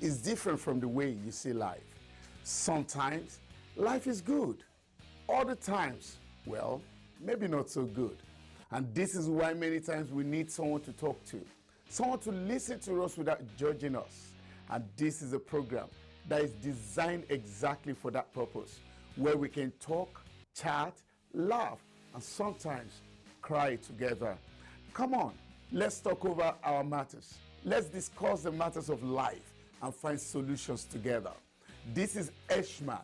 is different from the way you see life. Sometimes life is good. Other times, well, maybe not so good. And this is why many times we need someone to talk to, someone to listen to us without judging us. And this is a program that is designed exactly for that purpose, where we can talk, chat, laugh, and sometimes cry together. Come on, let's talk over our matters. Let's discuss the matters of life and find solutions together. This is SHINA.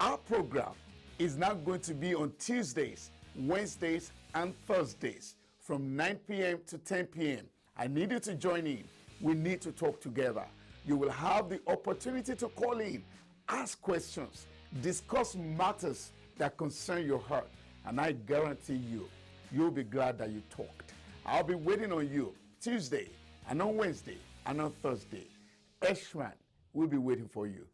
Our program is now going to be on Tuesdays, Wednesdays, and Thursdays from 9 p.m. to 10 p.m. I need you to join in. We need to talk together. You will have the opportunity to call in, ask questions, discuss matters that concern your heart, and I guarantee you'll be glad that you talked. I'll be waiting on you Tuesday and on Wednesday and on Thursday. SHINA will be waiting for you.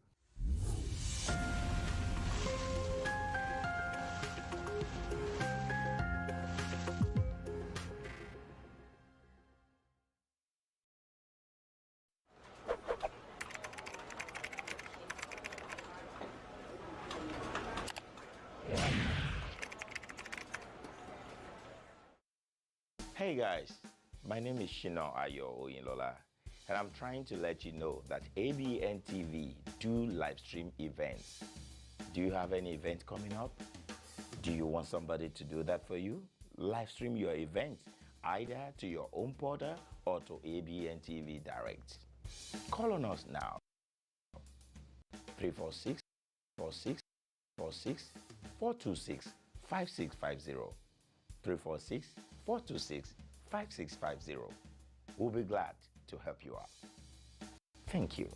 Hey guys, my name is SHINA OYINLOLA, and I'm trying to let you know that Abntv do live stream events. Do you have any event coming up? Do you want somebody to do that for you? Live stream your event either to your own portal or to Abntv Direct. Call on us now. 346 46 46 426 5650. 346 426 5650. We'll be glad to help you out. Thank you.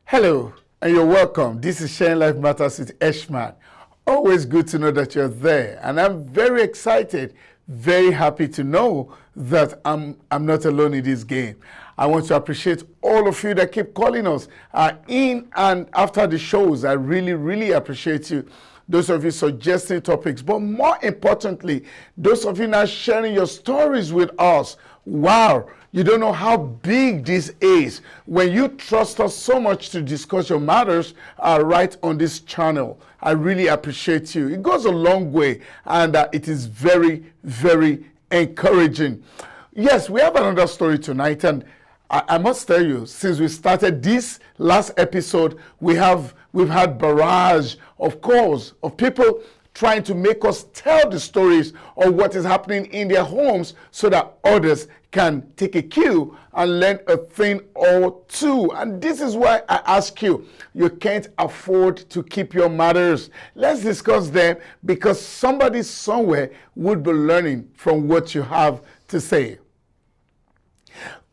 Hello, and you're welcome. This is Sharing Life Matters with SHINA. Always good to know that you're there, and I'm very excited, very happy to know that I'm not alone in this game. I want to appreciate all of you that keep calling us in and after the shows. I really appreciate you. Those of you suggesting topics, but more importantly, those of you now sharing your stories with us. Wow, you don't know how big this is when you trust us so much to discuss your matters right on this channel. I really appreciate you. It goes a long way, and it is very encouraging. Yes, we have another story tonight, and I must tell you, since we started this last episode, we've had barrage of calls of people trying to make us tell the stories of what is happening in their homes so that others can take a cue and learn a thing or two. And this is why I ask you, you can't afford to keep your matters. Let's discuss them, because somebody somewhere would be learning from what you have to say.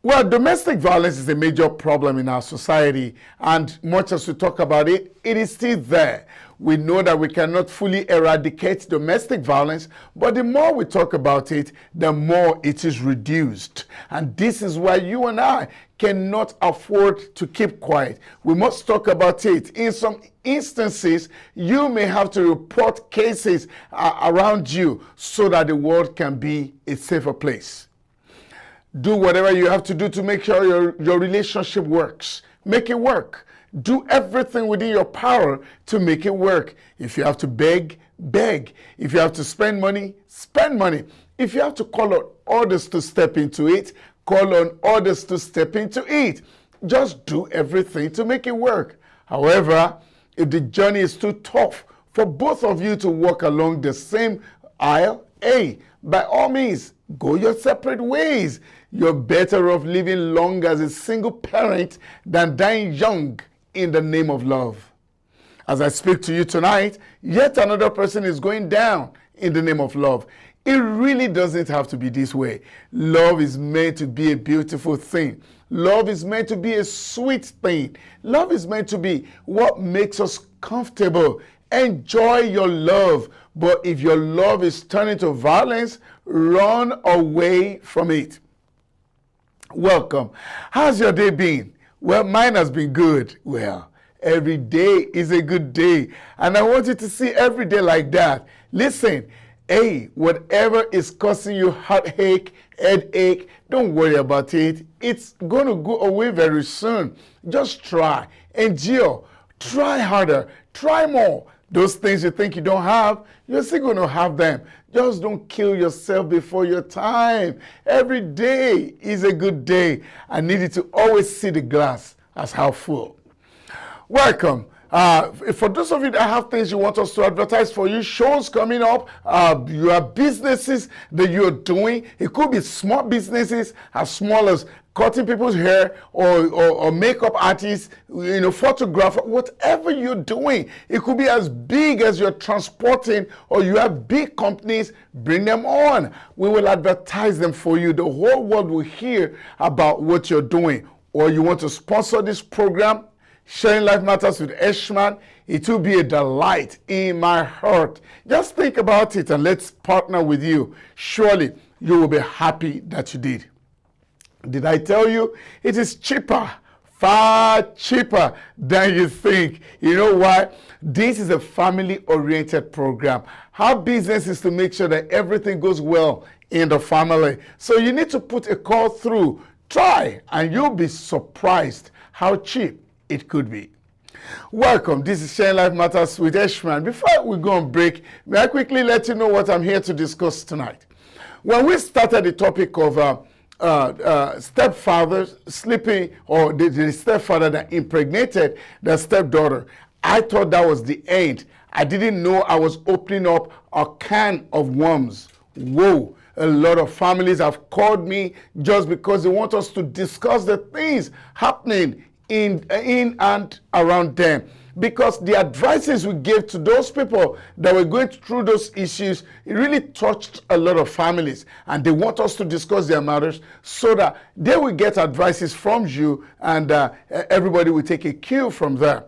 Well, domestic violence is a major problem in our society, and much as we talk about it, it is still there. We know that we cannot fully eradicate domestic violence, but the more we talk about it, the more it is reduced. And this is why you and I cannot afford to keep quiet. We must talk about it. In some instances, you may have to report cases around you so that the world can be a safer place. Do whatever you have to do to make sure your relationship works. Make it work. Do everything within your power to make it work. If you have to beg, beg. If you have to spend money, spend money. If you have to call on others to step into it, call on others to step into it. Just do everything to make it work. However, if the journey is too tough for both of you to walk along the same aisle, hey, by all means, go your separate ways. You're better off living long as a single parent than dying young in the name of love. As I speak to you tonight, yet another person is going down in the name of love. It really doesn't have to be this way. Love is meant to be a beautiful thing. Love is meant to be a sweet thing. Love is meant to be what makes us comfortable. Enjoy your love. But if your love is turning to violence, run away from it. Welcome. How's your day been? Well, mine has been good. Well, every day is a good day. And I want you to see every day like that. Listen, hey, whatever is causing you heartache, headache, don't worry about it. It's going to go away very soon. Just try, endure, try harder, try more. Those things you think you don't have, you're still going to have them. Just don't kill yourself before your time. Every day is a good day. I need you to always see the glass as half full. Welcome. For those of you that have things you want us to advertise for you, shows coming up, you have businesses that you're doing. It could be small businesses as small as cutting people's hair or makeup artists, photographer, whatever you're doing. It could be as big as you're transporting or you have big companies, bring them on. We will advertise them for you. The whole world will hear about what you're doing. Or you want to sponsor this program, Sharing Life Matters with Eshman, it will be a delight in my heart. Just think about it and let's partner with you. Surely you will be happy that you did. Did I tell you? It is cheaper, far cheaper than you think. You know why? This is a family-oriented program. Our business is to make sure that everything goes well in the family. So you need to put a call through. Try, and you'll be surprised how cheap it could be. Welcome. This is Sharing Life Matters with Eshman. Before we go on break, may I quickly let you know what I'm here to discuss tonight. When we started the topic of stepfathers sleeping, or the stepfather that impregnated the stepdaughter, I thought that was the end. I didn't know I was opening up a can of worms. Whoa. A lot of families have called me just because they want us to discuss the things happening in and around them, because the advices we gave to those people that were going through those issues, it really touched a lot of families, and they want us to discuss their matters so that they will get advices from you, and everybody will take a cue from there.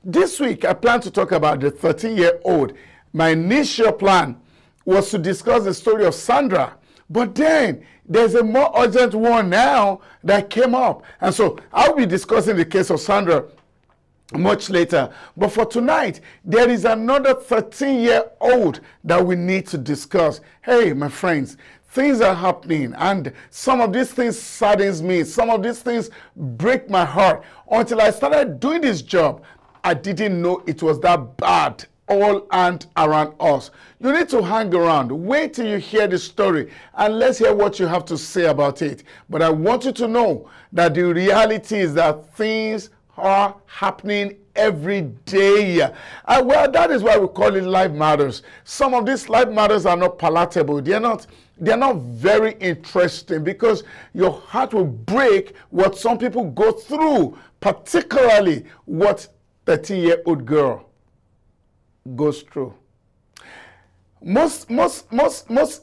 This week I plan to talk about the 13-year-old. My initial plan was to discuss the story of Sandra, but then there's a more urgent one now that came up. And so I'll be discussing the case of Sandra much later. But for tonight, there is another 13-year-old that we need to discuss. Hey, my friends, things are happening, and some of these things saddens me. Some of these things break my heart. Until I started doing this job, I didn't know it was that bad all and around us. You need to hang around. Wait till you hear the story and let's hear what you have to say about it. But I want you to know that the reality is that things are happening every day. Well, that is why we call it Life Matters. Some of these Life Matters are not palatable. They're not very interesting, because your heart will break what some people go through, particularly what 13-year-old girl goes through. Most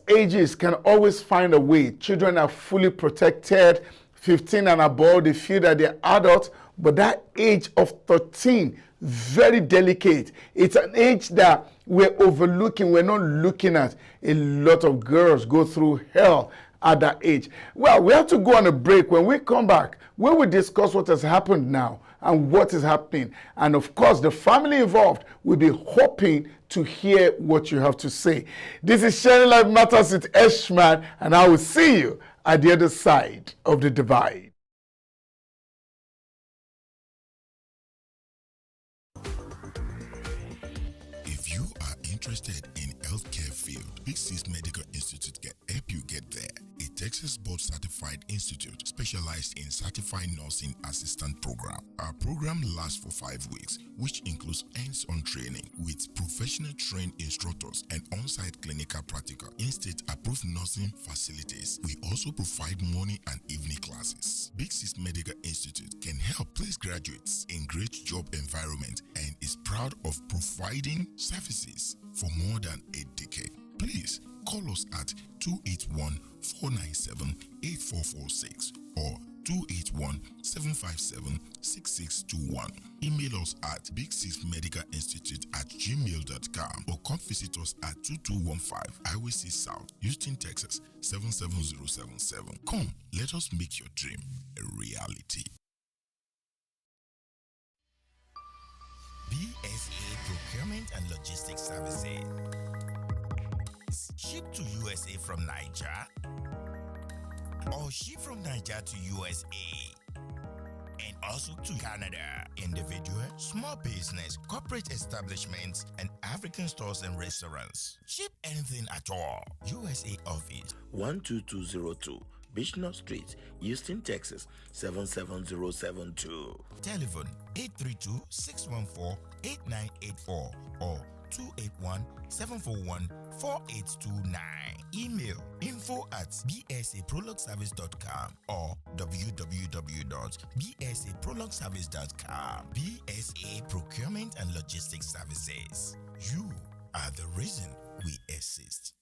ages can always find a way. Children are fully protected. 15 and above, they feel that they're adults, but that age of 13, very delicate. It's an age that we're overlooking, we're not looking at. A lot of girls go through hell at that age. Well, we have to go on a break. When we come back, we will discuss what has happened now and what is happening. And of course, the family involved will be hoping to hear what you have to say. This is Sharing Life Matters with Eshman, and I will see you at the other side of the divide. If you are interested in healthcare field, Big Sis Medical Institute can help you get there. A Texas board certified institute specialized in certified nursing assistant program. Our program lasts for 5 weeks, which includes hands-on training with professional trained instructors and on-site clinical practical in-state approved nursing facilities. We also provide morning and evening classes. Big Sis Medical Institute can help place graduates in great job environment and is proud of providing services for more than a decade. Please Call us at 281-497-8446 or 281-757-6621. Email us at big6medicalinstitute@gmail.com or come visit us at 2215 Highway 6 South, Houston, Texas 77077. Come, let us make your dream a reality. BSA Procurement and Logistics Services. Ship to USA from Niger or ship from Niger to USA and also to Canada. Individual, small business, corporate establishments, and African stores and restaurants. Ship anything at all. USA office 12202 Bishop Street, Houston, Texas 77072. Telephone 832-614-8984 or 281-741-4829. Email info@bsaprologservice.com or www.bsaprologservice.com. BSA Procurement and Logistics Services. You are the reason we exist.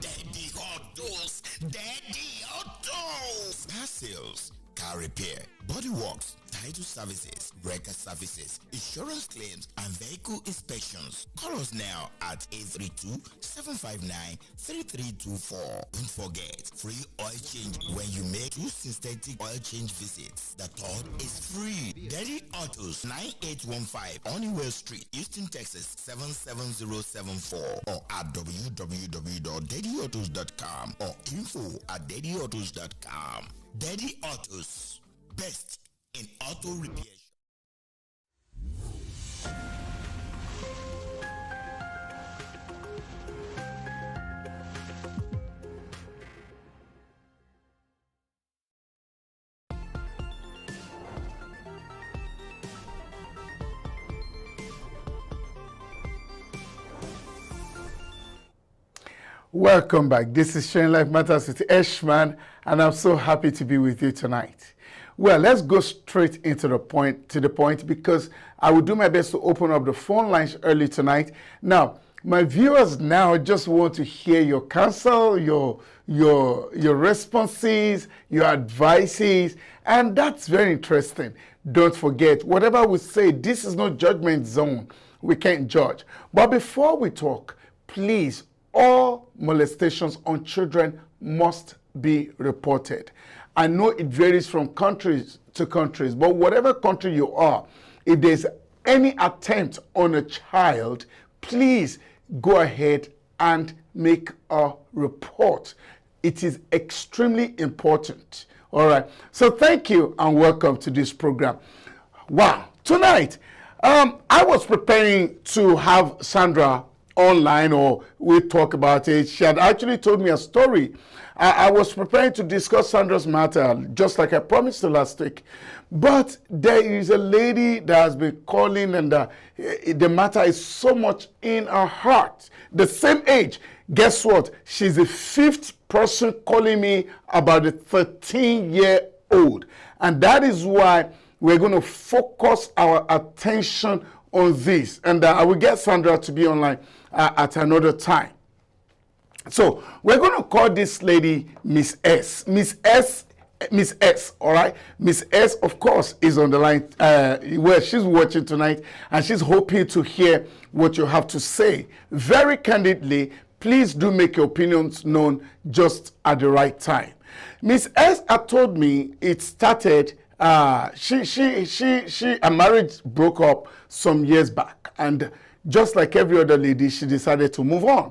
Daddy Autos! Daddy Autos! Car sales, car repair, body works, title services, record services, insurance claims, and vehicle inspections. Call us now at 832-759-3324. Don't forget, free oil change when you make 2 synthetic oil change visits. The third is free. Daddy Autos, 9815 Honeywell Street, Houston, Texas 77074 or at www.daddyautos.com or info@daddyautos.com. Daddy Autos, best in auto repair. Welcome back. This is Sharing Life Matters with Eshman, and I'm so happy to be with you tonight. Well, let's go straight into the point because I will do my best to open up the phone lines early tonight. Now, my viewers now just want to hear your counsel, your responses, your advices, and that's very interesting. Don't forget, whatever we say, this is no judgment zone. We can't judge. But before we talk, please, all molestations on children must be reported. I know it varies from countries to countries, but whatever country you are, if there's any attempt on a child, please go ahead and make a report. It is extremely important. All right. So thank you and welcome to this program. Wow. Tonight, I was preparing to have Sandra online, or we talk about it. She had actually told me a story. I was preparing to discuss Sandra's matter, just like I promised her last week. But there is a lady that has been calling, and the matter is so much in her heart. The same age. Guess what? She's the 5th person calling me about a 13-year-old. And that is why we're going to focus our attention on this. And I will get Sandra to be online at another time. So we're going to call this lady Miss S. Miss S, all right? Miss S, of course, is on the line. Well, she's watching tonight, and she's hoping to hear what you have to say. Very candidly, please do make your opinions known just at the right time. Miss S had told me it started, her marriage broke up some years back, and just like every other lady, she decided to move on.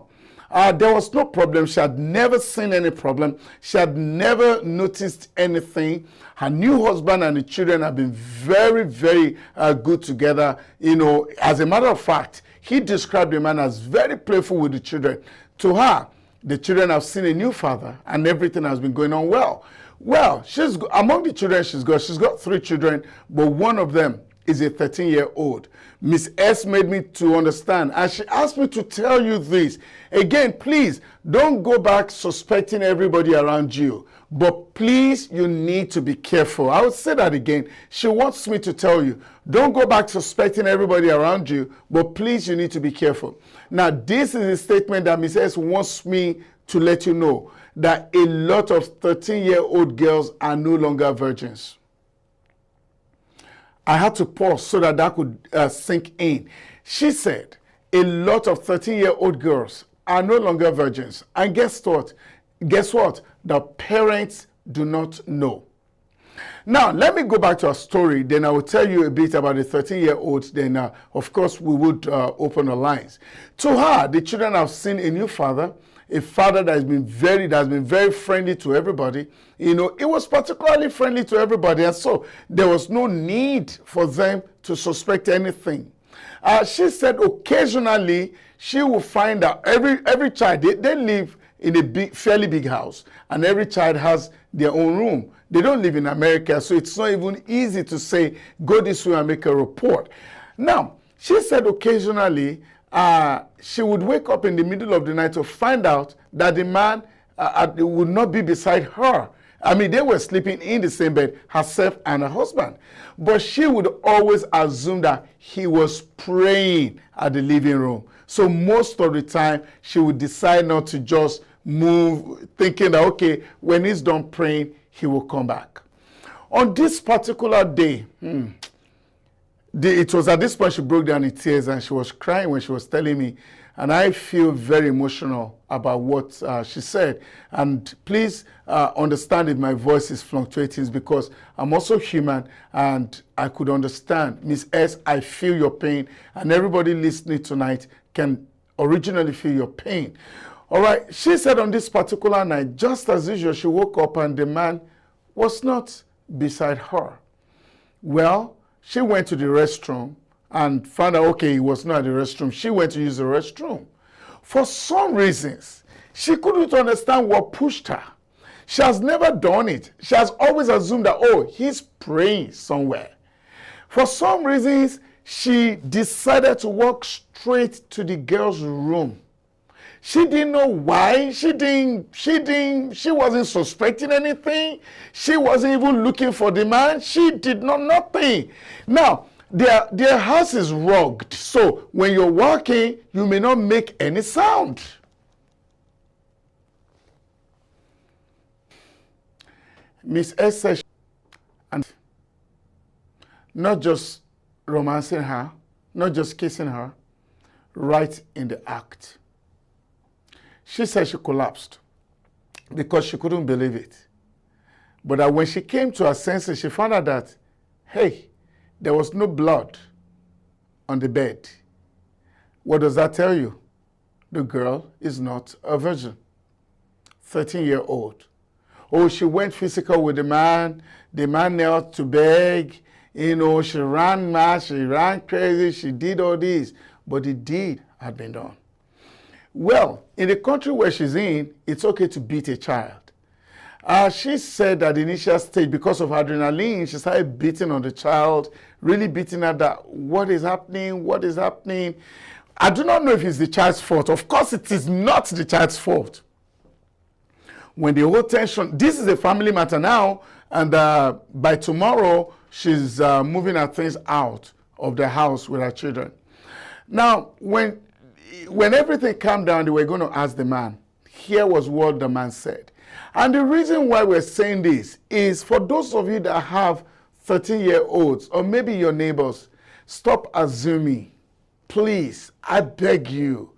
There was no problem. She had never seen any problem. She had never noticed anything. Her new husband and the children have been very, very good together. You know, as a matter of fact, he described the man as very playful with the children. To her, the children have seen a new father, and everything has been going on well. Well, among the children she's got 3 children, but one of them is a 13-year-old. Miss S made me to understand, and she asked me to tell you this. Again, please, don't go back suspecting everybody around you. But please, you need to be careful. I will say that again. She wants me to tell you, don't go back suspecting everybody around you, but please, you need to be careful. Now, this is a statement that Ms. S wants me to let you know, that a lot of 13-year-old girls are no longer virgins. I had to pause so that could sink in. She said a lot of 13-year-old girls are no longer virgins. And guess what? The parents do not know. Now, let me go back to our story. Then I will tell you a bit about the 13-year-olds. Then, of course, we would open the lines. To her, the children have seen a new father, a father that has been very friendly to everybody. You know, it was particularly friendly to everybody, and so there was no need for them to suspect anything. She said occasionally she will find out every child, they live in a fairly big house, and every child has their own room. They don't live in America, so it's not even easy to say, go this way and make a report. Now, she said occasionally she would wake up in the middle of the night to find out that the man would not be beside her. I mean, they were sleeping in the same bed, herself and her husband. But she would always assume that he was praying at the living room. So most of the time, she would decide not to just move, thinking that, okay, when he's done praying, he will come back. On this particular day, it was at this point she broke down in tears and she was crying when she was telling me. And I feel very emotional about what she said. And please understand if my voice is fluctuating, because I'm also human and I could understand. Miss S, I feel your pain. And everybody listening tonight can originally feel your pain. All right, she said on this particular night, just as usual, she woke up and the man was not beside her. Well, she went to the restroom and found out, okay, he was not at the restroom. She went to use the restroom. For some reasons, she couldn't understand what pushed her. She has never done it. She has always assumed that, oh, he's praying somewhere. For some reasons, she decided to walk straight to the girl's room. She didn't know why. She wasn't suspecting anything. She wasn't even looking for the man. She did nothing. Now, their house is rugged. So when you're walking, you may not make any sound. Miss S said, and not just romancing her, not just kissing her, right in the act. She said she collapsed because she couldn't believe it. But that when she came to her senses, she found out that, hey, there was no blood on the bed. What does that tell you? The girl is not a virgin. 13-year-old. Oh, she went physical with the man knelt to beg. You know, she ran mad, she ran crazy, she did all this. But the deed had been done. Well, in the country where she's in, it's okay to beat a child. She said at the initial stage, because of adrenaline, she started beating on the child, really beating her that, what is happening? What is happening? I do not know if it's the child's fault. Of course, it is not the child's fault. When the whole tension, this is a family matter now, and by tomorrow, she's moving her things out of the house with her children. Now, when everything calmed down, they were going to ask the man. Here was what the man said. And the reason why we're saying this is for those of you that have 13-year-olds or maybe your neighbors, stop assuming. Please, I beg you.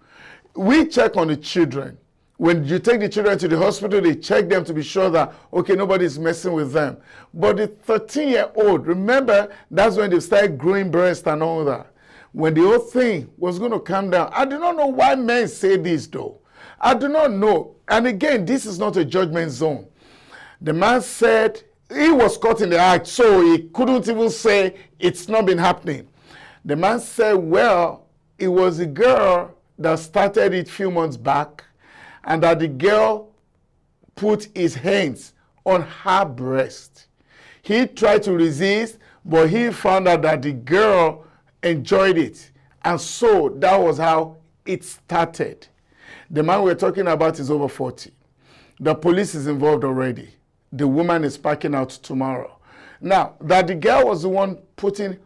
We check on the children. When you take the children to the hospital, they check them to be sure that, okay, nobody's messing with them. But the 13-year-old, remember, that's when they started growing breasts and all that. When the whole thing was going to calm down. I do not know why men say this, though. I do not know. And again, this is not a judgment zone. The man said he was caught in the act, so he couldn't even say it's not been happening. The man said, well, it was a girl that started it a few months back, and that the girl put his hands on her breast. He tried to resist, but he found out that the girl enjoyed it. And so that was how it started. The man we're talking about is over 40. The police is involved already. The woman is packing out tomorrow. Now, that the girl was the one putting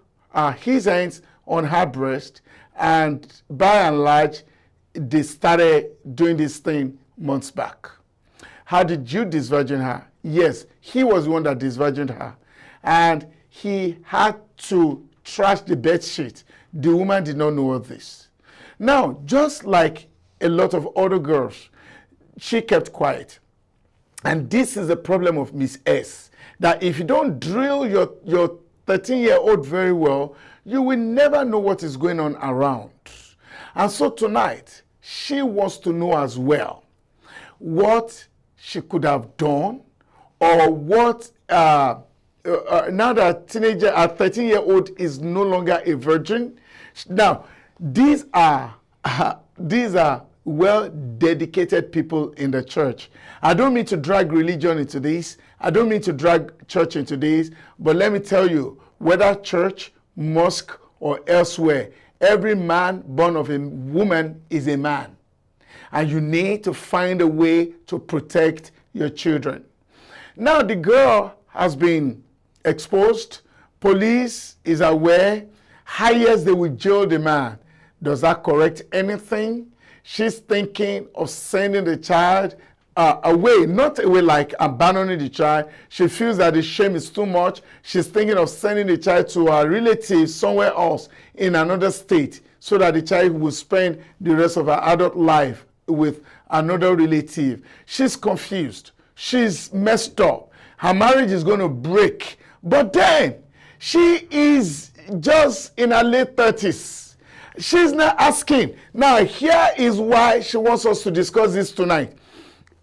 his hands on her breast, and by and large, they started doing this thing months back. How did you disvirgin her? Yes, he was the one that disvirgined her. And he had to trash the bed sheet. The woman did not know all this. Now, just like a lot of other girls, she kept quiet. And this is the problem of Miss S, that if you don't drill your 13-year-old very well, you will never know what is going on around. And so tonight, she wants to know as well what she could have done, or what, now that teenager, a 13-year-old is no longer a virgin. Now, these are well-dedicated people in the church. I don't mean to drag religion into this. I don't mean to drag church into this. But let me tell you, whether church, mosque, or elsewhere, every man born of a woman is a man. And you need to find a way to protect your children. Now the girl has been exposed. Police is aware. Highest they will jail the man. Does that correct anything? She's thinking of sending the child away, not away like abandoning the child. She feels that the shame is too much. She's thinking of sending the child to a relative somewhere else in another state, so that the child will spend the rest of her adult life with another relative. She's confused. She's messed up. Her marriage is going to break. But then, she is just in her late 30s. She's not asking. Now, here is why she wants us to discuss this tonight.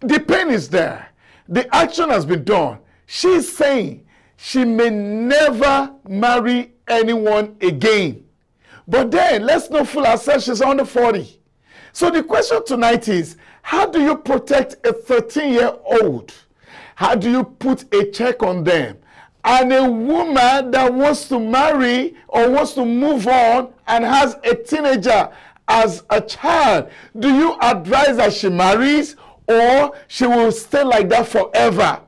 The pain is there. The action has been done. She's saying she may never marry anyone again. But then, let's not fool ourselves, she's under 40. So the question tonight is, how do you protect a 13-year-old? How do you put a check on them? And a woman that wants to marry or wants to move on and has a teenager as a child, do you advise that she marries, or she will stay like that forever?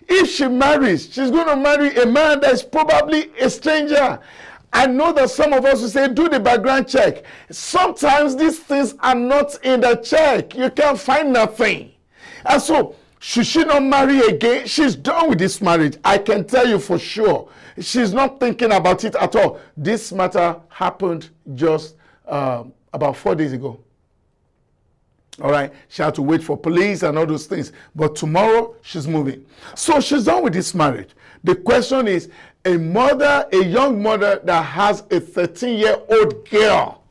If she marries, she's going to marry a man that is probably a stranger. I know that some of us will say, do the background check. Sometimes these things are not in the check. You can't find nothing. And so, should she not marry again? She's done with this marriage. I can tell you for sure. She's not thinking about it at all. This matter happened just about 4 days ago. All right. She had to wait for police and all those things. But tomorrow, she's moving. So she's done with this marriage. The question is, a young mother that has a 13-year-old girl,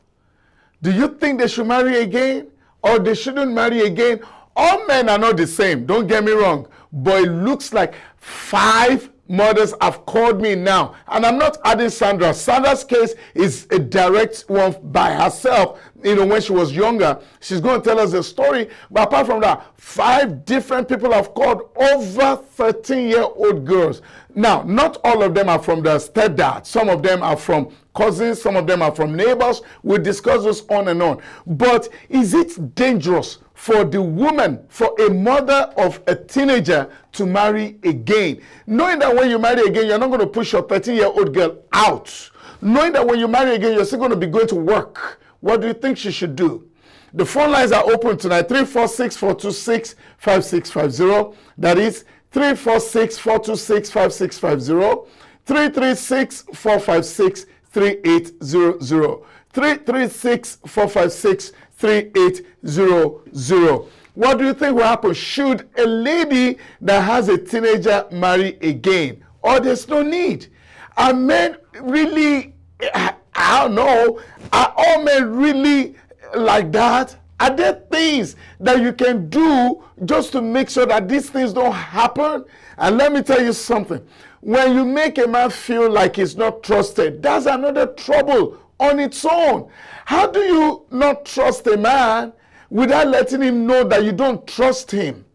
do you think they should marry again, or they shouldn't marry again? All men are not the same, don't get me wrong, but it looks like 5 mothers have called me now. And I'm not adding Sandra. Sandra's case is a direct one by herself. You know, when she was younger, she's going to tell us the story. But apart from that, 5 different people have called over 13-year-old girls. Now, not all of them are from the stepdad. Some of them are from cousins. Some of them are from neighbors. We'll discuss this on and on. But is it dangerous for the woman, for a mother of a teenager to marry again? Knowing that when you marry again, you're not going to push your 13-year-old girl out. Knowing that when you marry again, you're still going to be going to work. What do you think she should do? The phone lines are open tonight, 346-426-5650. That is 346-426-5650. 336-456-3800. 336-456-3800. What do you think will happen? Should a lady that has a teenager marry again? Or there's no need? Are men really, I don't know, are all men really like that? Are there things that you can do just to make sure that these things don't happen? And let me tell you something. When you make a man feel like he's not trusted, that's another trouble on its own. How do you not trust a man without letting him know that you don't trust him?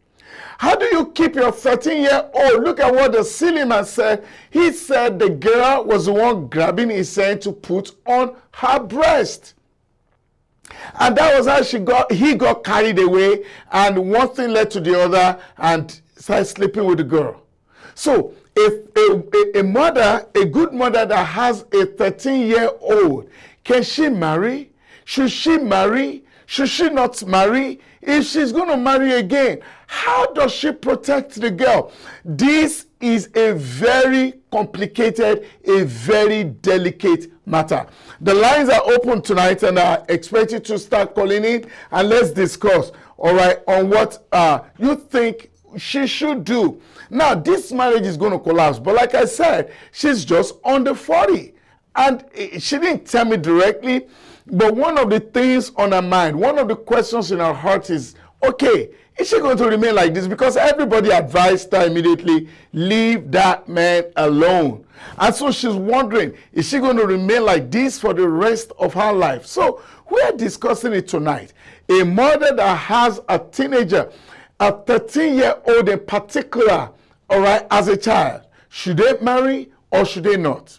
How do you keep your 13-year-old? Look at what the silly man said. He said the girl was the one grabbing his hand to put on her breast. And that was how he got carried away, and one thing led to the other, and started sleeping with the girl. So a mother, a good mother that has a 13-year-old, can she marry? Should she marry? Should she not marry? If she's going to marry again, how does she protect the girl? This is a very complicated, a very delicate matter. The lines are open tonight, and I expect you to start calling in and let's discuss, all right, on what you think she should do. Now, this marriage is going to collapse, but like I said, she's just under 40. And she didn't tell me directly, but one of the things on her mind, one of the questions in her heart is, okay, is she going to remain like this? Because everybody advised her immediately, leave that man alone. And so she's wondering, is she going to remain like this for the rest of her life? So we're discussing it tonight. A mother that has a teenager, a 13-year-old in particular, all right, as a child, should they marry or should they not?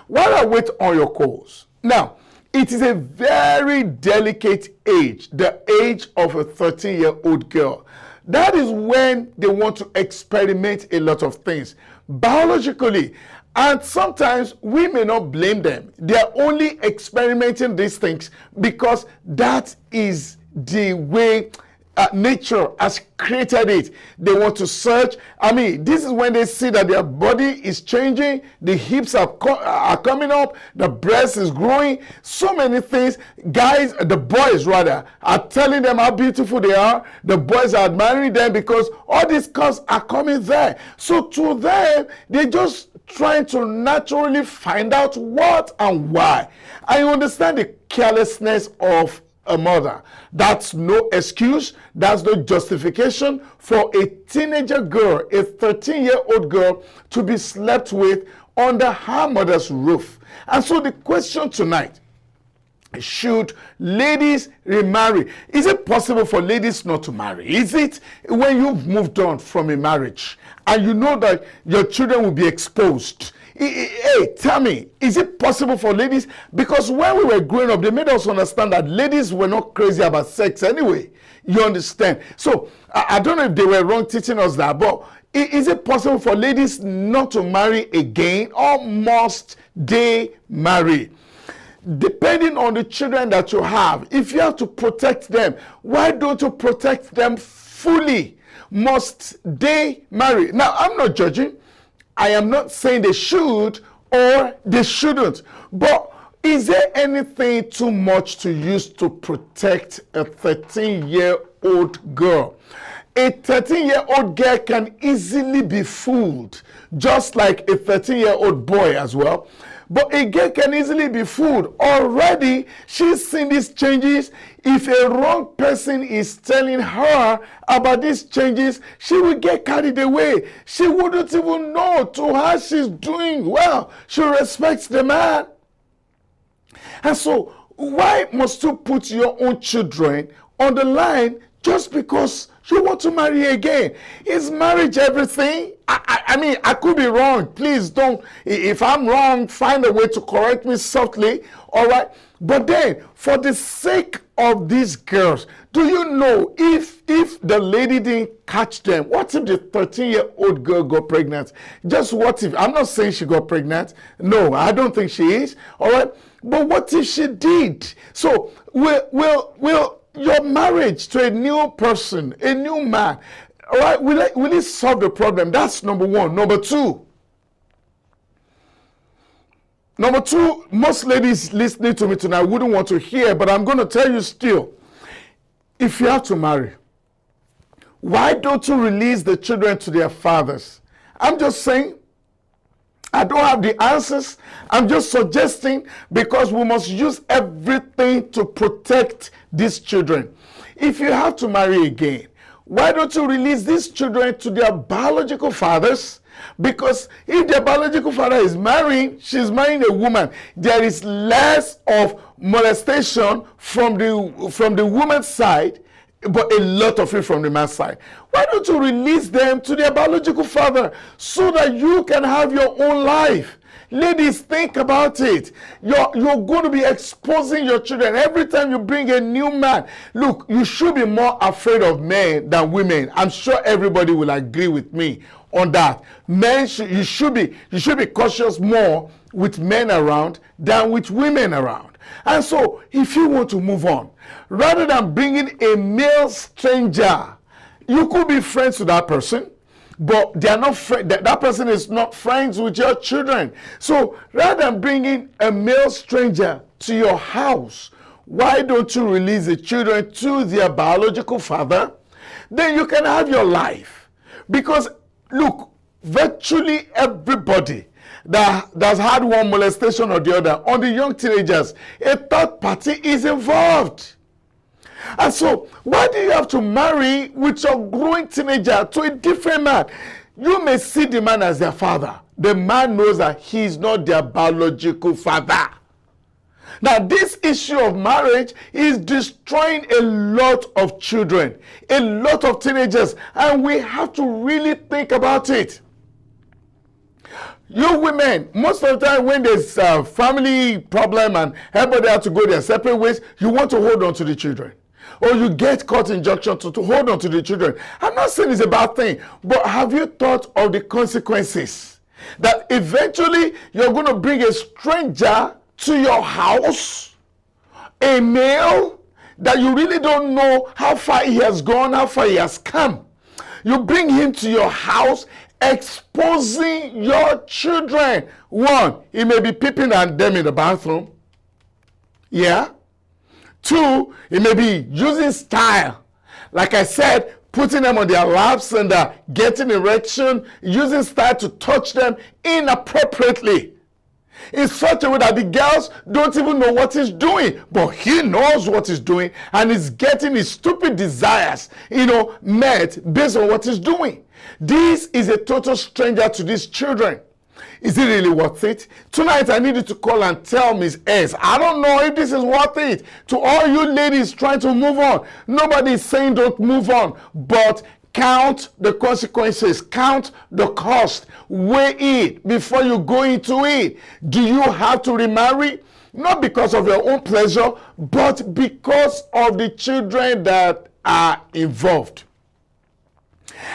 While I wait on your calls, now, it is a very delicate age, the age of a 13-year-old girl. That is when they want to experiment a lot of things biologically. And sometimes we may not blame them. They are only experimenting these things because that is the way nature has created it. They want to search. I mean, this is when they see that their body is changing, the hips are coming up, the breast is growing, so many things. Guys, the boys rather, are telling them how beautiful they are. The boys are admiring them because all these curves are coming there. So to them, they're just trying to naturally find out what and why. I understand the carelessness of a mother. That's no excuse. That's no justification for a teenager girl, a 13-year-old girl, to be slept with under her mother's roof. And so the question tonight, should ladies remarry? Is it possible for ladies not to marry? Is it when you've moved on from a marriage and you know that your children will be exposed? Hey, tell me, is it possible for ladies? Because when we were growing up, they made us understand that ladies were not crazy about sex anyway. You understand? So I don't know if they were wrong teaching us that, but is it possible for ladies not to marry again, or must they marry? Depending on the children that you have, if you have to protect them, why don't you protect them fully? Must they marry? Now, I'm not judging. I am not saying they should or they shouldn't. But is there anything too much to use to protect a 13-year-old girl? A 13-year-old girl can easily be fooled, just like a 13-year-old boy as well. But a girl can easily be fooled. Already, she's seen these changes. If a wrong person is telling her about these changes, she will get carried away. She wouldn't even know to her she's doing well. She respects the man. And so, why must you put your own children on the line just because you want to marry again? Is marriage everything? I mean, I could be wrong. Please don't. If I'm wrong, find a way to correct me softly. All right. But then, for the sake of these girls, do you know if the lady didn't catch them, what if the 13-year-old girl got pregnant? Just what if? I'm not saying she got pregnant. No, I don't think she is. All right. But what if she did? So, will your marriage to a new person, a new man, all right, will it solve the problem? That's number one. Number two, most ladies listening to me tonight wouldn't want to hear, but I'm going to tell you still. If you have to marry, why don't you release the children to their fathers? I'm just saying, I don't have the answers. I'm just suggesting, because we must use everything to protect these children. If you have to marry again, why don't you release these children to their biological fathers? Because if their biological father is marrying, she's marrying a woman, there is less of molestation from the woman's side, but a lot of it from the man's side. Why don't you release them to their biological father so that you can have your own life? Ladies, think about it. You're going to be exposing your children every time you bring a new man. Look, you should be more afraid of men than women. I'm sure everybody will agree with me on that. Men, you should be cautious more with men around than with women around. And so, if you want to move on, rather than bringing a male stranger, you could be friends with that person, but they are not that person is not friends with your children. So, rather than bringing a male stranger to your house, why don't you release the children to their biological father? Then you can have your life. Because, look, virtually everybody that's had one molestation or the other, on the young teenagers, a third party is involved. And so, why do you have to marry with your growing teenager to a different man? You may see the man as their father. The man knows that he is not their biological father. Now, this issue of marriage is destroying a lot of children, a lot of teenagers, and we have to really think about it. You women, most of the time when there's a family problem and everybody has to go their separate ways, you want to hold on to the children. Or you get court injunction to hold on to the children. I'm not saying it's a bad thing, but have you thought of the consequences? That eventually you're going to bring a stranger to your house, a male that you really don't know how far he has gone, how far he has come. You bring him to your house, exposing your children. One, he may be peeping at them in the bathroom. Yeah. Two, he may be using style. Like I said, putting them on their laps and getting erection, using style to touch them inappropriately. In such a way that the girls don't even know what he's doing, but he knows what he's doing and is getting his stupid desires, met based on what he's doing. This is a total stranger to these children. Is it really worth it? Tonight I need you to call and tell Miss S. I don't know if this is worth it. To all you ladies trying to move on, nobody is saying don't move on, but count the consequences, count the cost, weigh it before you go into it. Do you have to remarry? Not because of your own pleasure, but because of the children that are involved.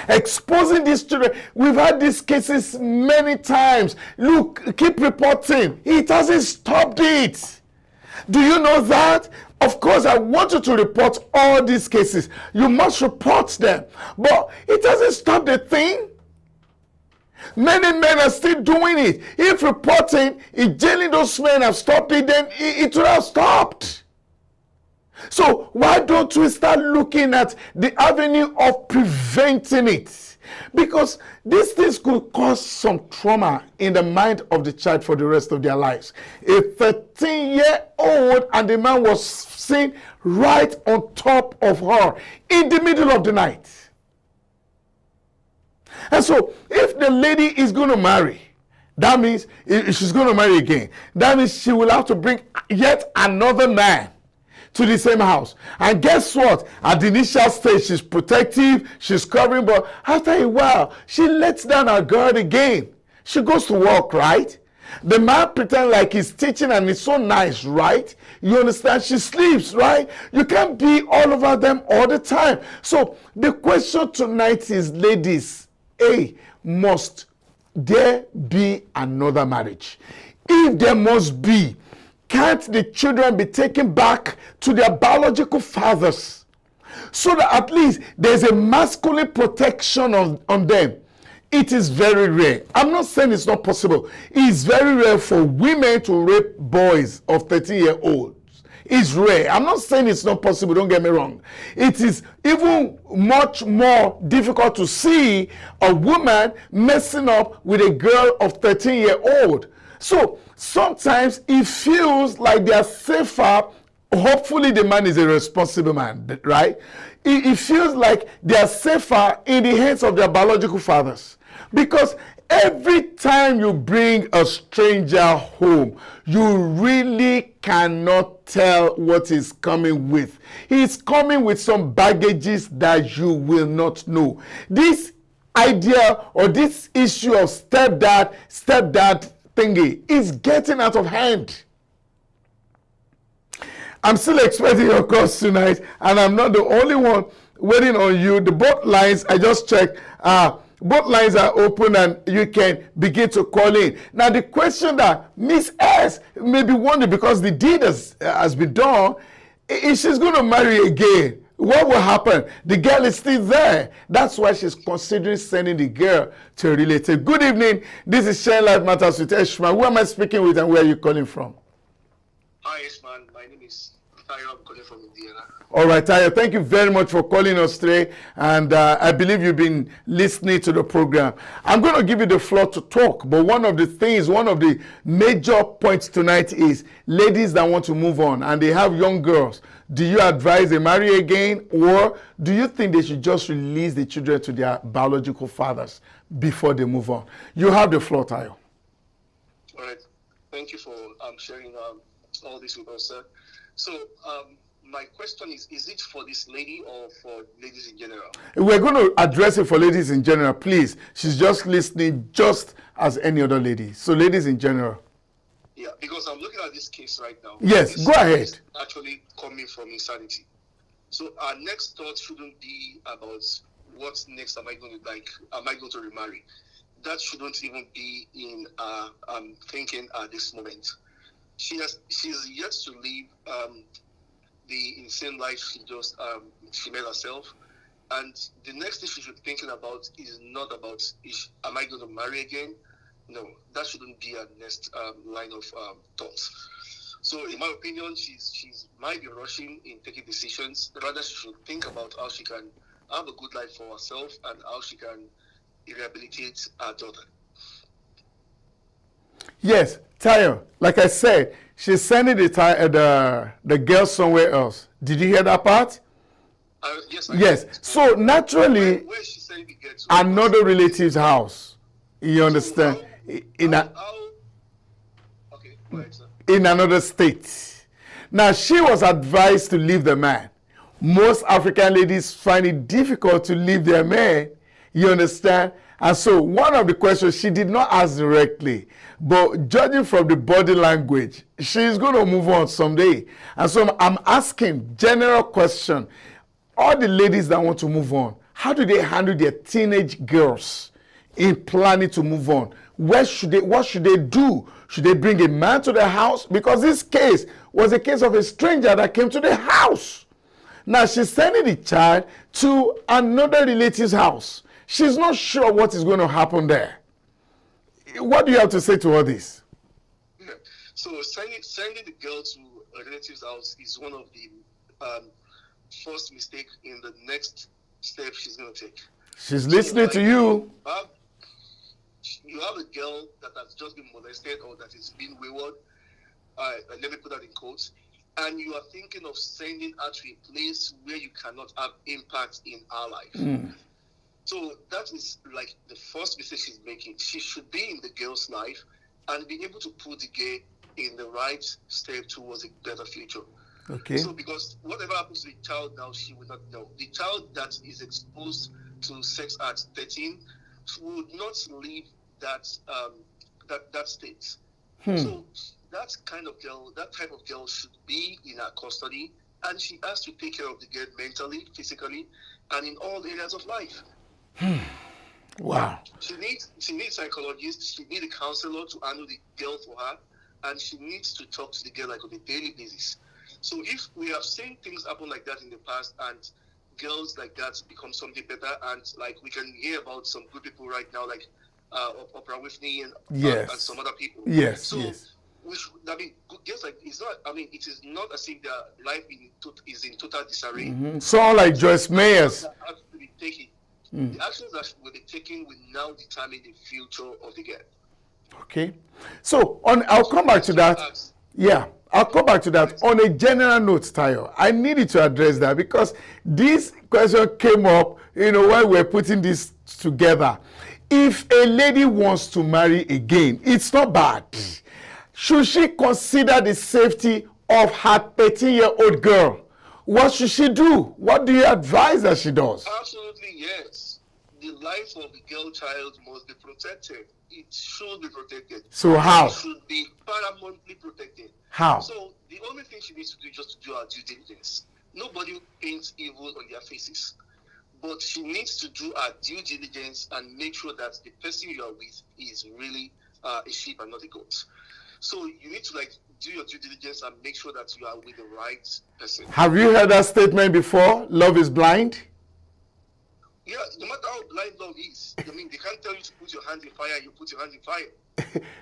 Exposing these children, we've had these cases many times. Look, keep reporting. It hasn't stopped it. Do you know that? Of course, I want you to report all these cases. You must report them. But it hasn't stopped the thing. Many men are still doing it. If reporting, if jailing those men have stopped it, then it would have stopped. So why don't we start looking at the avenue of preventing it? Because these things could cause some trauma in the mind of the child for the rest of their lives. A 13-year-old and the man was seen right on top of her in the middle of the night. And so if the lady is going to marry, that means if she's going to marry again, that means she will have to bring yet another man to the same house. And guess what? At the initial stage, she's protective, she's covering, but after a while, she lets down her guard again. She goes to work, right? The man pretends like he's teaching and it's so nice, right? You understand? She sleeps, right? You can't be all over them all the time. So the question tonight is, ladies, must there be another marriage? If there must be, can't the children be taken back to their biological fathers so that at least there's a masculine protection on them? It is very rare. I'm not saying it's not possible. It's very rare for women to rape boys of 13-year-olds. It's rare. I'm not saying it's not possible, don't get me wrong. It is even much more difficult to see a woman messing up with a girl of 13-year-old. So sometimes it feels like they are safer. Hopefully the man is a responsible man, right? It feels like they are safer in the hands of their biological fathers. Because every time you bring a stranger home, you really cannot tell what he's coming with. He's coming with some baggages that you will not know. This idea or this issue of stepdad thingy is getting out of hand. I'm still expecting your calls tonight, and I'm not the only one waiting on you. The both lines I just checked Both lines are open and you can begin to call in. Now, the question that Miss S may be wondering, because the deed has been done, if she's going to marry again, what will happen? The girl is still there. That's why she's considering sending the girl to a relative. Good evening. This is Share Life Matters with Eshman. Who am I speaking with and where are you calling from? Hi, Eshman. My name is Tayo. I'm calling from Indiana. All right, Tayo, thank you very much for calling us today. And I believe you've been listening to the program. I'm going to give you the floor to talk. But one of the major points tonight is ladies that want to move on and they have young girls. Do you advise they marry again, or do you think they should just release the children to their biological fathers before they move on? You have the floor, Tayo. All right. Thank you for sharing all this with us, sir. So, my question is it for this lady or for ladies in general? We're going to address it for ladies in general, please. She's just listening just as any other lady. So, ladies in general. Yeah, because I'm looking at this case right now. Yes, go ahead. Actually coming from insanity. So our next thought shouldn't be about what next am I going to remarry. That shouldn't even be in thinking at this moment. She's yet to live the insane life she made herself. And the next thing she should be thinking about is not about am I going to marry again? No, that shouldn't be a next line of thoughts. So, in my opinion, she's might be rushing in taking decisions. Rather, she should think about how she can have a good life for herself and how she can rehabilitate her daughter. Yes, Tayo, like I said, she's sending the girl somewhere else. Did you hear that part? Yes. Yes. So, naturally, where she sending the girl to? Another relative's house. You understand? So okay, go ahead, sir. In another state. Now, she was advised to leave the man. Most African ladies find it difficult to leave their man. You understand? And so one of the questions she did not ask directly, but judging from the body language, she's going to move on someday. And so I'm asking general question. All the ladies that want to move on, how do they handle their teenage girls in planning to move on? What should they do? Should they bring a man to the house? Because this case was a case of a stranger that came to the house. Now she's sending the child to another relative's house. She's not sure what is going to happen there. What do you have to say to all this? Yeah. So sending the girl to a relative's house is one of the first mistake in the next step she's going to take. She's listening to you. You have a girl that has just been molested or that is being wayward, let me put that in quotes, and you are thinking of sending her to a place where you cannot have impact in her life. So that is like the first mistake she's making. She should be in the girl's life and be able to put the girl in the right step towards a better future. Okay. So because whatever happens to the child now, she will not know. The child that is exposed to sex at 13 would not leave that state. So that type of girl should be in her custody, and she has to take care of the girl mentally, physically, and in all areas of life. Wow. She needs psychologists, she needs a counselor to handle the girl for her, and she needs to talk to the girl like on a daily basis. So if we have seen things happen like that in the past and girls like that become something better, and like we can hear about some good people right now, like Oprah Winfrey and some other people. Yes. So yes. Just like it's not. I mean, it is not as if their life is in total disarray. Someone like Joyce Meyers. The actions that will be taken will now determine the future of the girl. Okay. So I'll come back to that. Yeah. I'll come back to that. On a general note, Tayo, I needed to address that because this question came up, when we're putting this together. If a lady wants to marry again, it's not bad. Should she consider the safety of her 13-year-old girl? What should she do? What do you advise that she does? Absolutely, yes. The life of the girl child must be protected. It should be protected. So how? It should be paramountly protected. How? So the only thing she needs to do is just to do her due diligence. Nobody paints evil on their faces. but she needs to do her due diligence and make sure that the person you are with is really a sheep and not a goat. So you need to like do your due diligence and make sure that you are with the right person. Have you heard that statement before? Love is blind? Yeah, no matter how blind love is, I mean, they can't tell you to put your hand in fire and you put your hand in fire.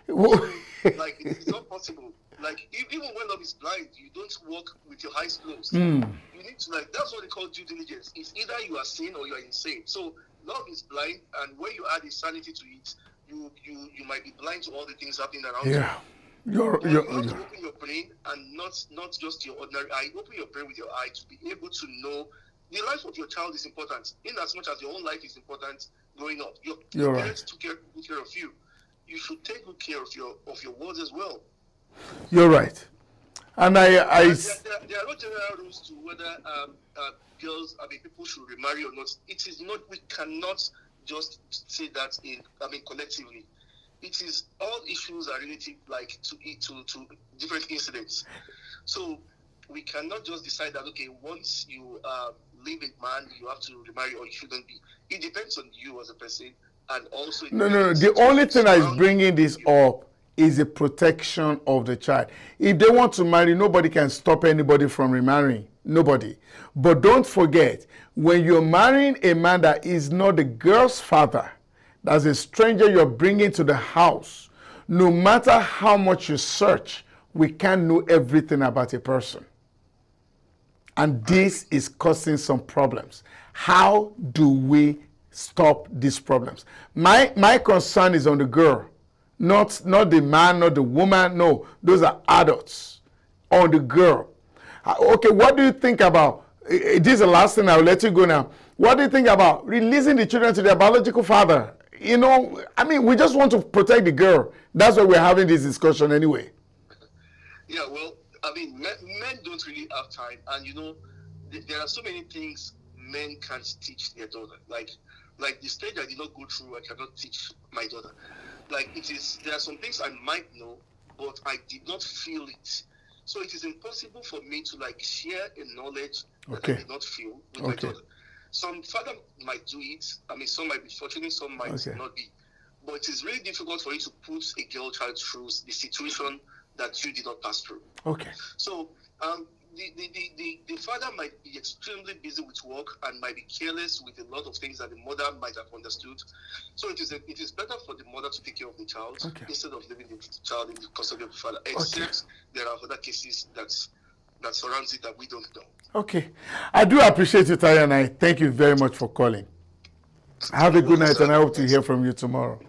So, like, it's not possible. Like, even when love is blind, you don't walk with your eyes closed. You need to, like, that's what they call due diligence. It's either you are sane or you are insane. So, love is blind, and when you add insanity to it, you might be blind to all the things happening around you. You have to open your brain and not just your ordinary eye. Open your brain with your eye to be able to know the life of your child is important. In as much as your own life is important growing up. Your parents took good care of you. You should take good care of your words as well. You're right. And there are no general rules to whether people should remarry or not. It is not. We cannot just say that collectively. It is all issues are relative, like to different incidents. So we cannot just decide that once you leave a man, you have to remarry or you shouldn't be. It depends on you as a person, and also no. The only thing that is bringing this up is the protection of the child. If they want to marry, nobody can stop anybody from remarrying. Nobody. But don't forget, when you're marrying a man that is not the girl's father, that's a stranger you're bringing to the house, no matter how much you search, we can't know everything about a person. And this is causing some problems. How do we stop these problems? My concern is on the girl, not the man, not the woman. No, those are adults. On the girl. Okay, what do you think about, this is the last thing, I'll let you go now. What do you think about releasing the children to their biological father? You know, I mean, we just want to protect the girl. That's why we're having this discussion anyway. Yeah, well, I mean, men don't really have time. And, you know, there are so many things men can't teach their daughter. Like the stage I did not go through, I cannot teach my daughter. Like, there are some things I might know, but I did not feel it. So it is impossible for me to, like, share a knowledge that I did not feel with my daughter. Some father might do it. I mean, some might be fortunate, some might not be. But it is really difficult for you to put a girl child through the situation that you did not pass through. Okay. So the father might be extremely busy with work and might be careless with a lot of things that the mother might have understood. So it is better for the mother to take care of the child instead of leaving the child in the custody of the father. Except there are other cases that surrounds it that we don't know. Okay. I do appreciate you, Tayo, and I thank you very much for calling. Have a good night, and I hope to hear from you tomorrow.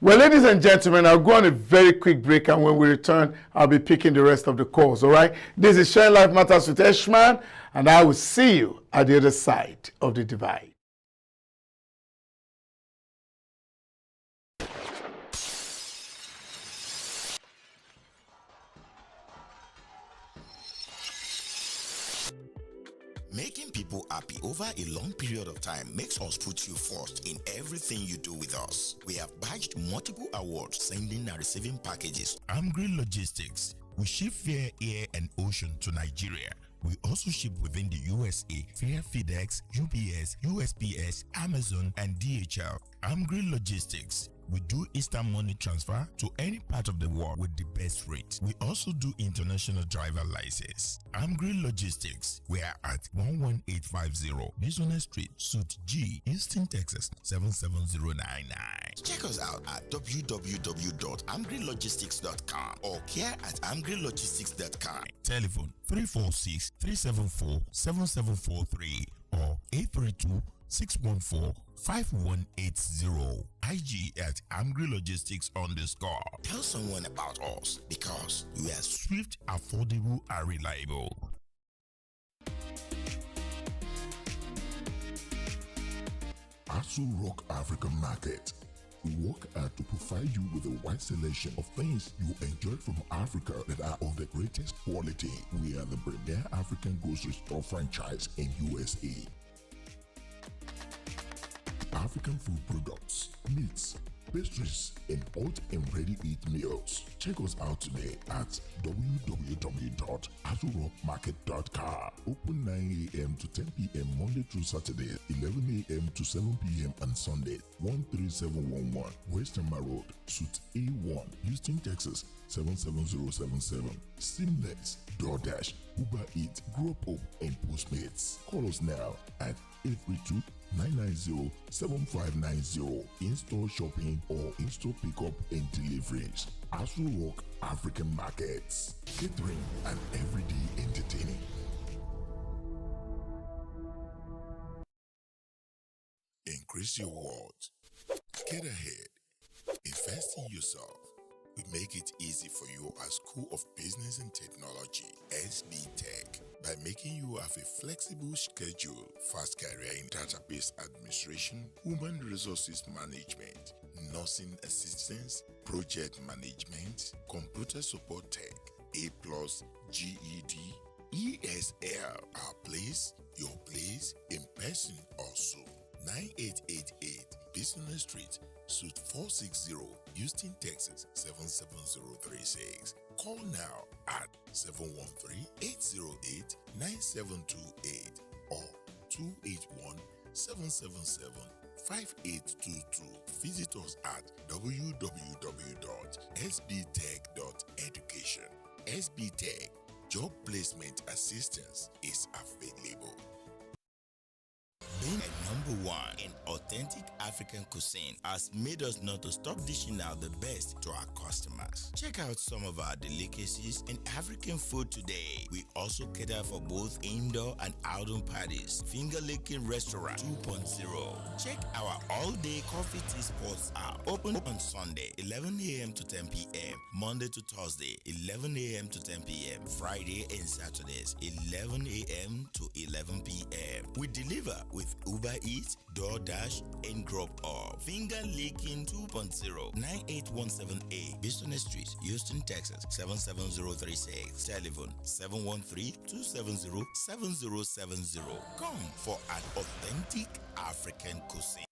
Well, ladies and gentlemen, I'll go on a very quick break, and when we return, I'll be picking the rest of the calls, all right? This is Sharing Life Matters with Eshman, and I will see you at the other side of the divide. Making people happy over a long period of time makes us put you first in everything you do with us. We have badged multiple awards, sending and receiving packages. Amgri Logistics. We ship via air and ocean to Nigeria. We also ship within the USA via FedEx, UPS, USPS, Amazon, and DHL. Amgri Logistics. We do instant money transfer to any part of the world with the best rate. We also do international driver license. Amgri Logistics. We are at 11850 Business Street, Suite G, Houston, Texas 77099. Check us out at www.amgrilogistics.com or care@amgrilogistics.com. Telephone 346-374-7743 or 832-614-5180. IG at Amgri Logistics _. Tell someone about us because we are swift, affordable, and reliable. Asu Rock African Market. We work hard to provide you with a wide selection of things you enjoy from Africa that are of the greatest quality. We are the premier African grocery store franchise in USA. Africa African food products, meats, pastries, and hot and ready-eat meals. Check us out today at www.azurrockmarket.com. Open 9 a.m. to 10 p.m. Monday through Saturday, 11 a.m. to 7 p.m. on Sunday. 13711 Western Road, Suite A1, Houston, Texas 77077. Seamless, DoorDash, Uber Eats, Grubhub, and Postmates. Call us now at 832-990-7590. In-store shopping or in-store pickup and deliveries. Azu Rock African Markets. Catering and everyday entertaining. Increase your world. Get ahead. Invest in yourself. We make it easy for you at School of Business and Technology, SB Tech, by making you have a flexible schedule, fast career in database administration, human resources management, nursing assistance, project management, computer support tech, A+, GED, ESL. Our place, your place, in person also. 9888 Business Street, Suite 460, Houston, Texas 77036. Call now at 713-808-9728 or 281-777-5822. Visit us at www.sbtech.education. SB Tech Job Placement Assistance is available. Being a number one in authentic African cuisine has made us not to stop dishing out the best to our customers. Check out some of our delicacies in African food today. We also cater for both indoor and outdoor parties. Finger Licking Restaurant 2.0. Check our all-day coffee tea spots are open on Sunday 11 a.m. to 10 p.m. Monday to Thursday 11 a.m. to 10 p.m. Friday and Saturdays 11 a.m. to 11 p.m. We deliver with Uber Eats, DoorDash, and Grubhub. Finger Licking 2.0, 9817A, Business Street, Houston, Texas 77036. Telephone 713-270-7070. Come for an authentic African cuisine.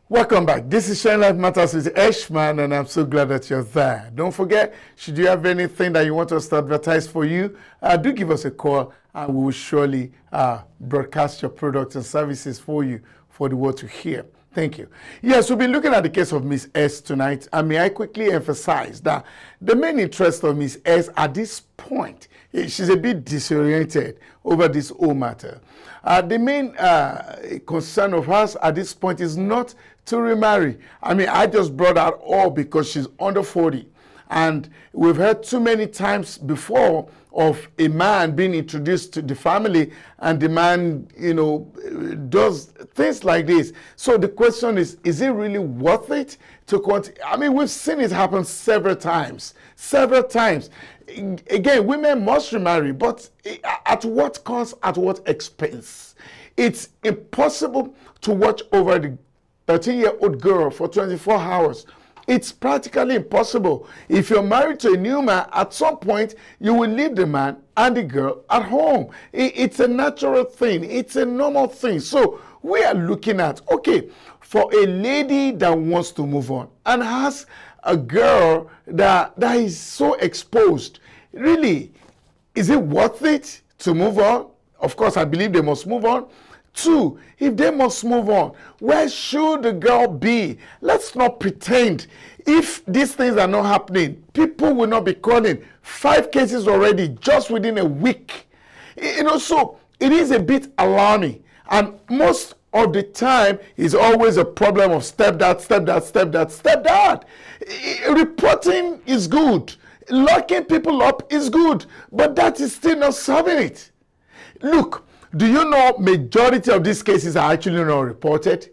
Welcome back. This is Sharing Life Matters with Eshman, and I'm so glad that you're there. Don't forget, should you have anything that you want us to advertise for you, do give us a call, and we will surely broadcast your products and services for you for the world to hear. Thank you. Yes, we'll be looking at the case of Miss S tonight, and may I quickly emphasize that the main interest of Miss S at this point, she's a bit disoriented over this whole matter. The main concern of hers at this point is not to remarry. I mean, I just brought out all because she's under 40. And we've heard too many times before of a man being introduced to the family and the man, does things like this. So the question is it really worth it to continue? I mean, we've seen it happen several times. Again, women must remarry, but at what cost, at what expense? It's impossible to watch over the 13-year-old girl for 24 hours. It's practically impossible. If you're married to a new man, at some point, you will leave the man and the girl at home. It's a natural thing. It's a normal thing. So we are looking at, okay, for a lady that wants to move on and has a girl that is so exposed, really, is it worth it to move on? Of course, I believe they must move on. 2, if they must move on, where should the girl be? Let's not pretend. If these things are not happening, people will not be calling. 5 cases already just within a week. So it is a bit alarming. And most of the time, it's always a problem of stepdad. Reporting is good. Locking people up is good. But that is still not solving it. Look, do you know majority of these cases are actually not reported?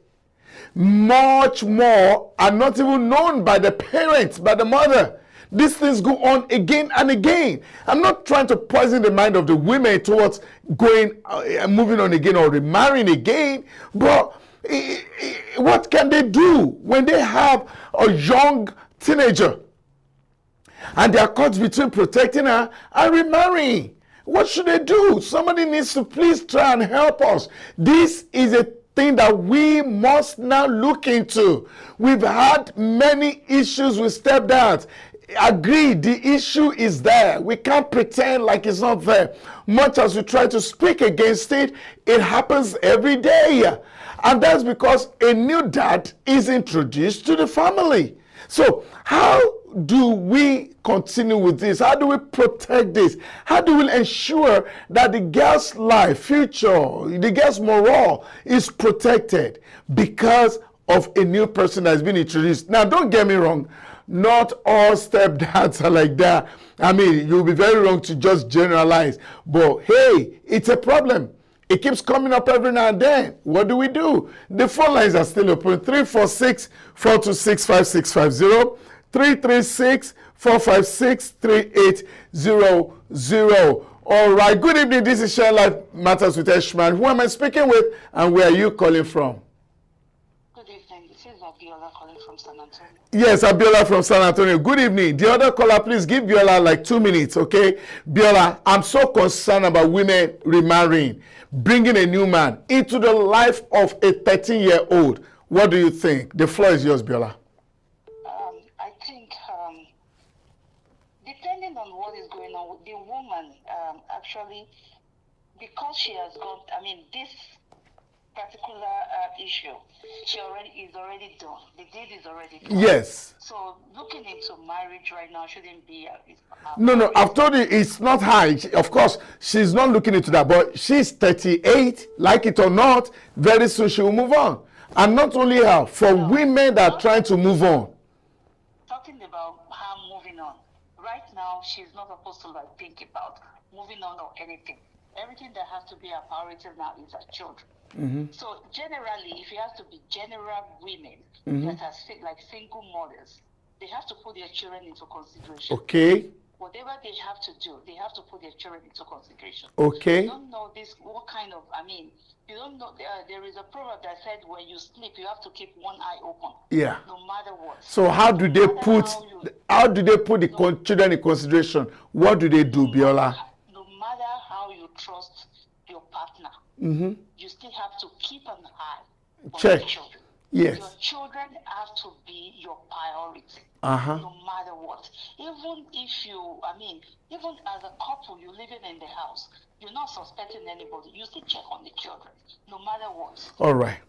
Much more are not even known by the parents, by the mother. These things go on again and again. I'm not trying to poison the mind of the women towards going, moving on again or remarrying again, but what can they do when they have a young teenager and they are caught between protecting her and remarrying? What should they do? Somebody needs to please try and help us. This is a thing that we must now look into. We've had many issues with stepdads. Agreed, the issue is there. We can't pretend like it's not there. Much as we try to speak against it, it happens every day. And that's because a new dad is introduced to the family. So how do we continue with this? How do we protect this? How do we ensure that the girl's life, future, the girl's morale is protected because of a new person that has been introduced? Now, don't get me wrong. Not all stepdads are like that. I mean, you'll be very wrong to just generalize. But hey, it's a problem. It keeps coming up every now and then. What do we do? The phone lines are still open. 346-426-5650. 336-456-3800. All right. Good evening. This is Share Life Matters with Eshman. Who am I speaking with and where are you calling from? Good evening. This is Abiola calling from San Antonio. Yes, Abiola from San Antonio. Good evening. The other caller, please give Biola like 2 minutes, okay? Biola, I'm so concerned about women remarrying, bringing a new man into the life of a 13-year-old. What do you think? The floor is yours, Biola. I think depending on what is going on with the woman, actually, because she has gone, this particular issue, is already done. The deed is already done. Yes. So looking into marriage right now shouldn't be. No, I've told you it's not high. Of course, she's not looking into that, but she's 38, like it or not, very soon she will move on. And not only her, for women that are trying to move on. Talking about her moving on. Right now, she's not supposed to think about moving on or anything. Everything that has to be a priority now is her children. Mm-hmm. So generally, if you have to be general women that are single mothers, they have to put their children into consideration. Okay. Whatever they have to do, they have to put their children into consideration. Okay. You don't know what kind of, you don't know, there is a proverb that said when you sleep, you have to keep one eye open. Yeah. No matter what. So how do they put the children in consideration? What do they do, Biola? No matter how you trust your partner, you still have to keep an eye on your children. Yes. Your children have to be your priority. No matter what. Even if you, even as a couple, you're living in the house, you're not suspecting anybody, you still check on the children, no matter what. All right.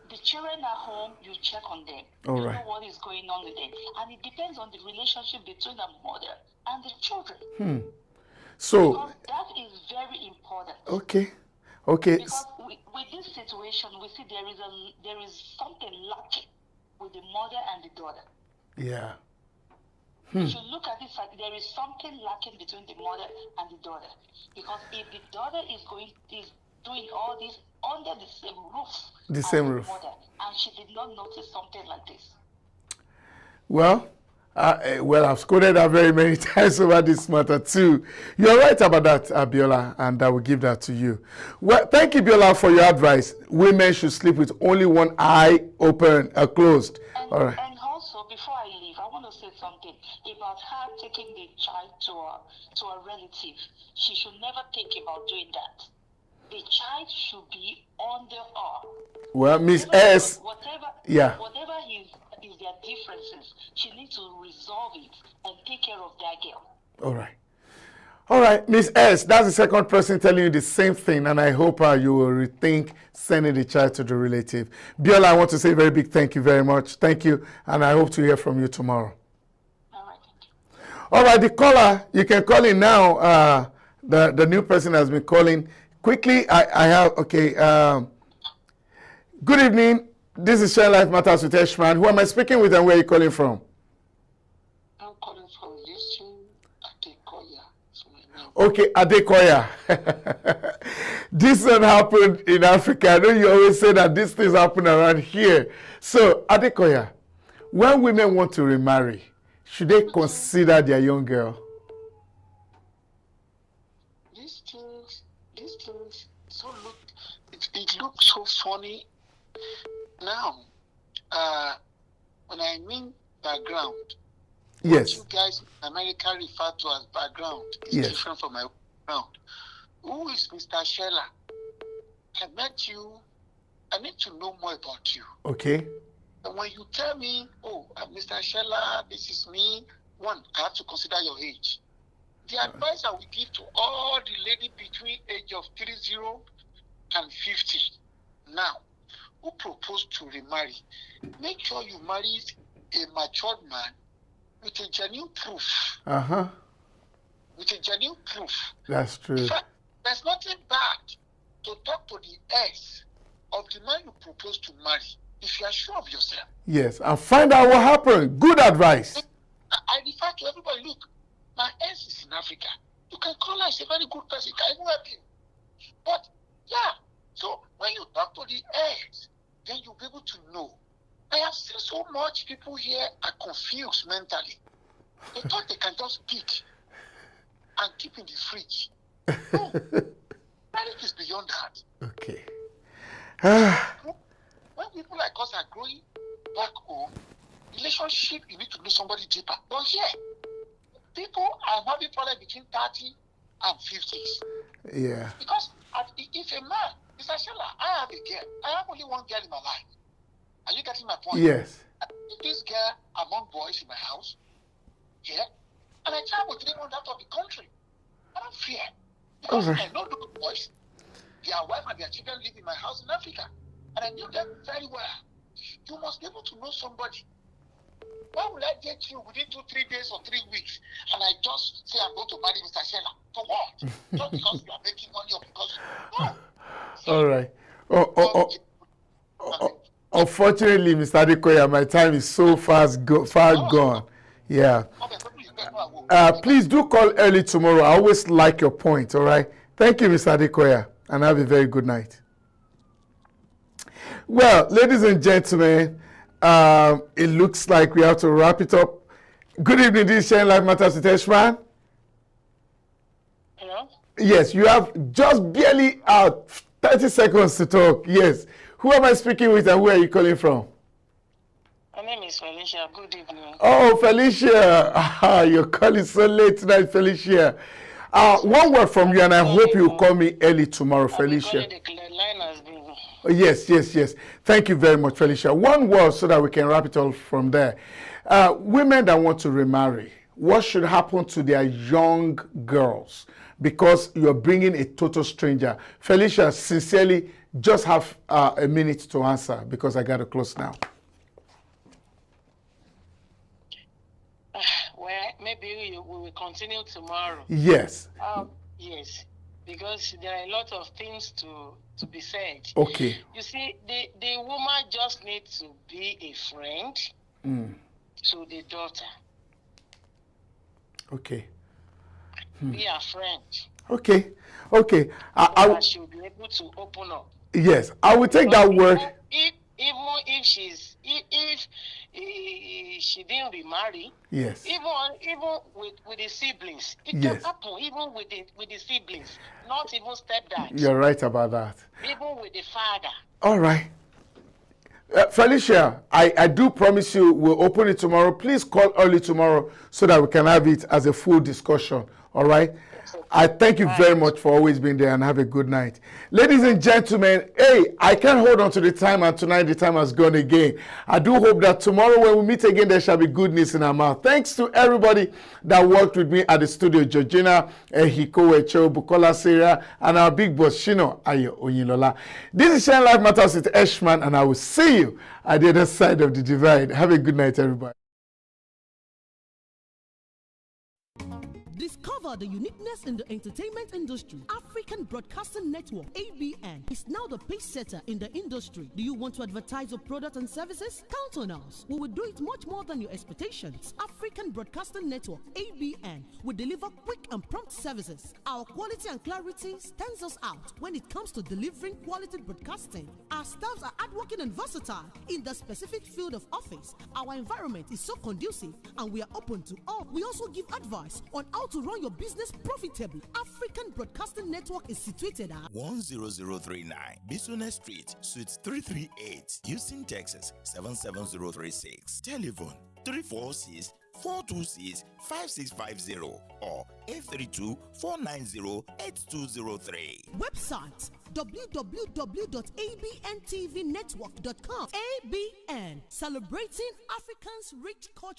The children at home, you check on them. All you right. know what is going on with them. And it depends on the relationship between the mother and the children. So because that is very important. Okay. Because with this situation, we see there is something lacking with the mother and the daughter. Yeah. If you look at it, there is something lacking between the mother and the daughter. Because if the daughter is doing all this under the same roof as the mother, and she did not notice something like this. Well, I've scolded her very many times over this matter too. You're right about that, Biola, and I will give that to you. Well, thank you, Biola, for your advice. Women should sleep with only one eye open, closed. All right. And also, before I leave, I want to say something about her taking the child to a relative. She should never think about doing that. The child should be under her. Well, Miss S. Whatever is their differences, she needs to resolve it and take care of that girl. All right, Miss S, that's the second person telling you the same thing, and I hope you will rethink sending the child to the relative. Biola, I want to say a very big thank you very much. Thank you, and I hope to hear from you tomorrow. All right, thank you. All right, the caller, you can call in now. The new person has been calling. Quickly, I have, okay. Good evening. This is Share Life Matters with Eshman. Who am I speaking with and where are you calling from? I'm calling from Houston, Adekoya. Okay, Adekoya. This one happened in Africa. I know you always say that these things happen around here. So, Adekoya, when women want to remarry, should they consider their young girl? These things, it looks so funny now. When I mean background, Yes. what you guys in America refer to as background is Yes. different from my background. Who is Mr. Sheller? I met you. I need to know more about you. Okay. And when you tell me, oh, Mr. Sheller, this is me, one, I have to consider your age. The advice I will give to all the ladies between age of 30 and 50 now who propose to remarry, make sure you marry a matured man with a genuine proof. Uh-huh. With a genuine proof. That's true. In fact, there's nothing bad to talk to the ex of the man you propose to marry if you are sure of yourself. Yes, and find out what happened. Good advice. I refer to everybody, look, my ex is in Africa. You can call her, she's a very good person, can even help you. But, yeah, so when you talk to the ex, then you'll be able to know. I have seen so much people here are confused mentally. They thought they can just pick and keep in the fridge. No, marriage is beyond that. Okay. When people like us are growing back home, relationship, you need to know somebody deeper. But here, people are having problems between 30 and 50s. Yeah. Because if a man, Mr. Sheller, I have a girl. I have only one girl in my life. Are you getting my point? Yes. If this girl among boys in my house, yeah, and I travel with them out of the country, I don't fear. Because I know the boys, their wife and their children live in my house in Africa. And I knew them very well. You must be able to know somebody. Why would I get you within 2-3 days or 3 weeks and I just say I'm going to marry Mr. Sheller? For what? Just because you are making money or because no. All right. Unfortunately, Mr. Adekoya, my time is so far gone. Yeah. Please do call early tomorrow. I always like your point, all right? Thank you, Mr. Adekoya, and have a very good night. Well, ladies and gentlemen, it looks like we have to wrap it up. Good evening, this is Sharing Life Matters with Eshman. Hello? Yes, you have just barely 30 seconds to talk. Yes. Who am I speaking with and where are you calling from? My name is Felicia. Good evening. Oh, Felicia. You're calling so late tonight, Felicia. One word from you, and I hope you will call me early tomorrow, Felicia. The line has been... Yes. Thank you very much, Felicia. One word so that we can wrap it all from there. Women that want to remarry, what should happen to their young girls? Because you're bringing a total stranger. Felicia, sincerely, just have a minute to answer because I got to close now. Well, maybe we will continue tomorrow. Yes. Yes, because there are a lot of things to be said. Okay. You see, the woman just needs to be a friend to the daughter. Okay. Be a friend. Okay. I should be able to open up. Yes, I will take that word. If she didn't remarry, yes, even with the siblings, it yes, can happen. Even with the siblings, not even stepdad. You're right about that. Even with the father. All right. Felicia, I do promise you we'll open it tomorrow. Please call early tomorrow so that we can have it as a full discussion. All right? I thank you very much for always being there and have a good night. Ladies and gentlemen, hey, I can't hold on to the time and tonight the time has gone again. I do hope that tomorrow when we meet again, there shall be goodness in our mouth. Thanks to everybody that worked with me at the studio, Georgina, Ehiko, Echo, Bukola Sarah, and our big boss, Shino Ayo OYINLOLA. This is Sharing Life Matters with Eshman, and I will see you at the other side of the divide. Have a good night, everybody. Discover the uniqueness in the entertainment industry. African Broadcasting Network, ABN, is now the pace setter in the industry. Do you want to advertise your product and services? Count on us. We will do it much more than your expectations. African Broadcasting Network, ABN, will deliver quick and prompt services. Our quality and clarity stands us out when it comes to delivering quality broadcasting. Our staffs are hardworking and versatile in the specific field of office. Our environment is so conducive and we are open to all. We also give advice on how to run your business profitably. African Broadcasting Network is situated at 10039 Business Street, Suite 338, Houston, Texas 77036. Telephone 346-426-5650 or 832-490-8203. Website www.abntvnetwork.com. ABN, celebrating Africans' rich culture.